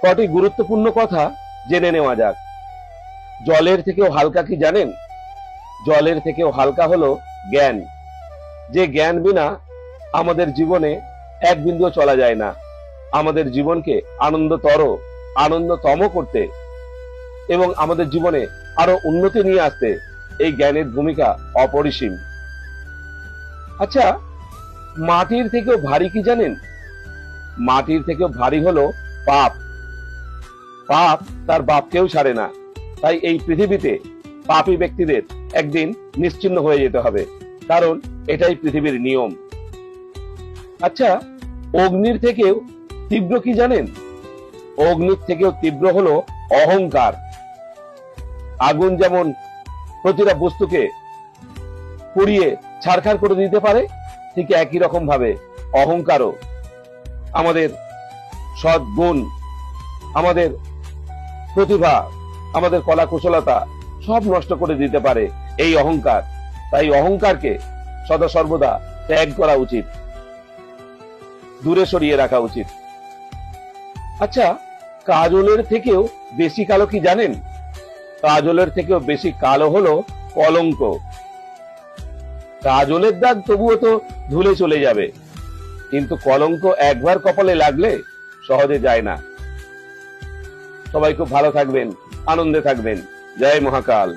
কটি গুরুত্বপূর্ণ কথা জেনে নেওয়া যাক। জলের থেকেও হালকা কি জানেন? জলের থেকেও হালকা হলো জ্ঞান। যে জ্ঞান বিনা আমাদের জীবনে এক বিন্দুও চলা যায় না। আমাদের জীবনকে আনন্দতম করতে এবং আমাদের জীবনে আরো উন্নতি নিয়ে আসতে এই জ্ঞানের ভূমিকা অপরিসীম। আচ্ছা, মাটির থেকেও ভারী কি জানেন? মাটির থেকেও ভারী হলো পাপ। পাপ তার বাপকেও ছাড়ে না। তাই এই পৃথিবীতে পাপী ব্যক্তিদের একদিন নিশ্চিহ্ন হয়ে যেতে হবে, কারণ এটাই পৃথিবীর নিয়ম। আচ্ছা, অগ্নির থেকেও তীব্র কি জানেন? অগ্নির থেকেও তীব্র হলো অহংকার। আগুন যেমন প্রতিটা বস্তুকে পুড়িয়ে ছারখার করে দিতে পারে, ঠিক একই রকম ভাবে অহংকারও আমাদের সৎ গুণ, আমাদের প্রতিভা, আমাদের কলা কুশলতা সব নষ্ট করে দিতে পারে এই অহংকার। তাই অহংকারকে সদা সর্বদা ত্যাগ করা উচিত, দূরে সরিয়ে রাখা উচিত। আচ্ছা, কাজলের থেকেও বেশি কালো কি জানেন? কাজলের থেকেও বেশি কালো হলো কলঙ্ক। কাজলের দাগ তবুও তো ধুলে চলে যাবে, কিন্তু কলঙ্ক একবার কপালে লাগলে সহজে যায় না। সবাই খুব ভালো থাকবেন, আনন্দে থাকবেন। জয় মহাকাল।